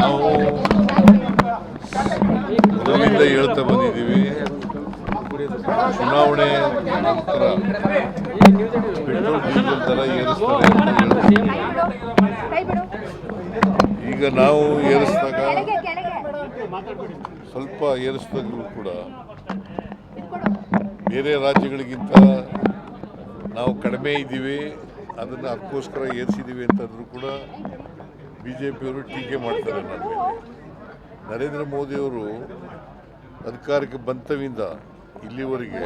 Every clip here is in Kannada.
ನಾವು ಮೊದಲಿಂದ ಹೇಳ್ತಾ ಬಂದಿದ್ದೀವಿ, ಚುನಾವಣೆ ನಂತರ ಪೆಟ್ರೋಲ್ ಡೀಸೆಲ್ ದರ ಏರಿಸ್ತಾರೆ ಅಂತ ಈಗ ನಾವು ಏರಿಸಿದಾಗ ಸ್ವಲ್ಪ ಏರಿಸಿದಾಗಲೂ ಕೂಡ ಬೇರೆ ರಾಜ್ಯಗಳಿಗಿಂತ ನಾವು ಕಡಿಮೆ ಇದ್ದೀವಿ, ಅದನ್ನು ಅದಕ್ಕೋಸ್ಕರ ಏರಿಸಿದ್ದೀವಿ ಅಂತಂದರೂ ಕೂಡ BJPಯವರು ಟೀಕೆ ಮಾಡ್ತಾರೆ. ನರೇಂದ್ರ ಮೋದಿಯವರು ಅಧಿಕಾರಕ್ಕೆ ಬಂತವಿಂದ ಇಲ್ಲಿವರೆಗೆ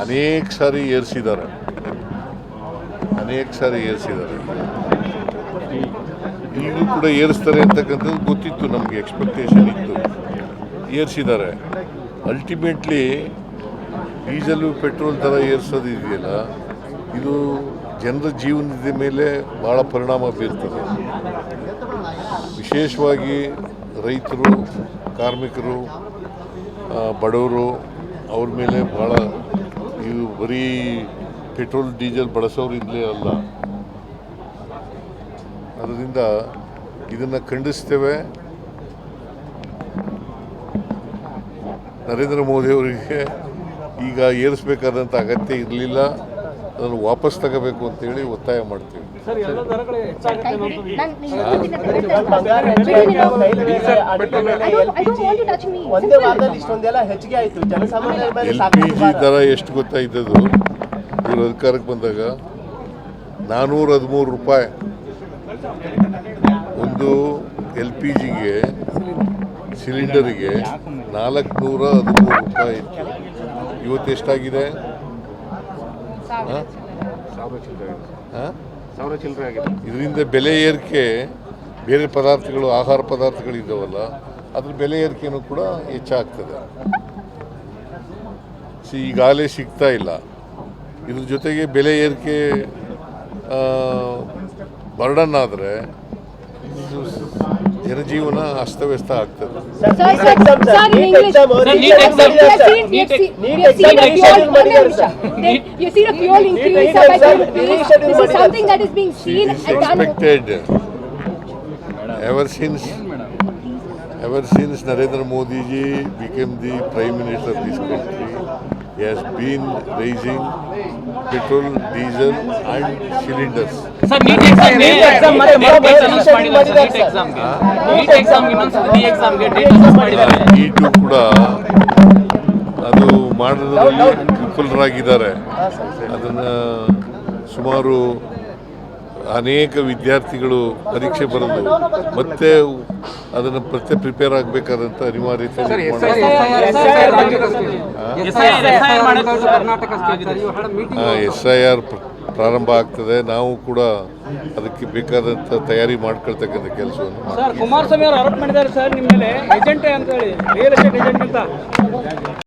ಅನೇಕ ಸಾರಿ ಏರಿಸಿದ್ದಾರೆ. ಈಗಲೂ ಕೂಡ ಏರಿಸ್ತಾರೆ ಅಂತಕ್ಕಂಥದ್ದು ಗೊತ್ತಿತ್ತು, ನಮಗೆ ಎಕ್ಸ್ಪೆಕ್ಟೇಷನ್ ಇತ್ತು, ಏರಿಸಿದ್ದಾರೆ. ಅಲ್ಟಿಮೇಟ್ಲಿ ಡೀಸೆಲು ಪೆಟ್ರೋಲ್ ದರ ಏರಿಸೋದು ಇದೆಯಲ್ಲ, ಇದು ಜನರ ಜೀವನದ ಮೇಲೆ ಭಾಳ ಪರಿಣಾಮ ಬೀರ್ತದೆ. ವಿಶೇಷವಾಗಿ ರೈತರು, ಕಾರ್ಮಿಕರು, ಬಡವರು ಅವ್ರ ಮೇಲೆ ಭಾಳ, ಇವು ಬರೀ ಪೆಟ್ರೋಲ್ ಡೀಸೆಲ್ ಬಳಸೋರು ಇಲ್ಲೇ ಅಲ್ಲ. ಅದರಿಂದ ಇದನ್ನು ಖಂಡಿಸ್ತೇವೆ. ನರೇಂದ್ರ ಮೋದಿಯವರಿಗೆ ಈಗ ಏರಿಸಬೇಕಾದಂಥ ಅಗತ್ಯ ಇರಲಿಲ್ಲ, ಅದನ್ನು ವಾಪಸ್ ತಗೋಬೇಕು ಅಂತೇಳಿ ಒತ್ತಾಯ ಮಾಡ್ತೀವಿ. LPG ದರ ಎಷ್ಟು ಗೊತ್ತಾಯ್ತದು? ಇವರು ಅಧಿಕಾರಕ್ಕೆ ಬಂದಾಗ 413 ರೂಪಾಯಿ ಒಂದು LPGಗೆ, ಸಿಲಿಂಡರಿಗೆ 413 ರೂಪಾಯಿ ಇತ್ತು. ಇವತ್ತು ಎಷ್ಟಾಗಿದೆ? 1000 ಚಿಲ್ಲರೆ ಆಗಿದೆ. ಇದರಿಂದ ಬೆಲೆ ಏರಿಕೆ, ಬೇರೆ ಪದಾರ್ಥಗಳು, ಆಹಾರ ಪದಾರ್ಥಗಳಿದ್ದಾವಲ್ಲ, ಅದ್ರ ಬೆಲೆ ಏರಿಕೆನೂ ಕೂಡ ಹೆಚ್ಚಾಗ್ತದೆ. ಈಗಾಗಲೇ ಸಿಗ್ತಾ ಇಲ್ಲ. ಇದ್ರ ಜೊತೆಗೆ ಬೆಲೆ ಏರಿಕೆ ಬರ್ಡನ್ ಆದರೆ ಜನಜೀವನ ಅಸ್ತವ್ಯಸ್ತ ಆಗ್ತದೆ. Ever since Narendra Modi ji became the Prime Minister of this country, he has been raising petrol, diesel and cylinders. Sir, NEET exam NEET ಕೂಡ ಅದು ಮಾಡೋದ್ರಲ್ಲಿ ವಿಫಲರಾಗಿದ್ದಾರೆ. ಅದನ್ನು ಸುಮಾರು ಅನೇಕ ವಿದ್ಯಾರ್ಥಿಗಳು ಪರೀಕ್ಷೆ ಬರೆದು ಮತ್ತೆ ಅದನ್ನು ಪ್ರಿಪೇರ್ ಆಗಬೇಕಾದಂಥ ಅನಿವಾರ್ಯತೆ. SIR ಪ್ರಾರಂಭ ಆಗ್ತದೆ. ನಾವು ಕೂಡ ಅದಕ್ಕೆ ಬೇಕಾದಂಥ ತಯಾರಿ ಮಾಡ್ಕೊಳ್ತಕ್ಕಂಥ ಕೆಲಸವನ್ನು ಕುಮಾರಸ್ವಾಮಿ ಅವರು ಆರೋಪ ಮಾಡಿದ್ದಾರೆ ಸರ್ ನಿಮ್ಮ ಮೇಲೆ ಏಜೆಂಟ್ ಅಂತ ಹೇಳಿ, ರಿಯಲ್ ಎಸ್ಟೇಟ್ ಏಜೆಂಟ್ ಅಂತ.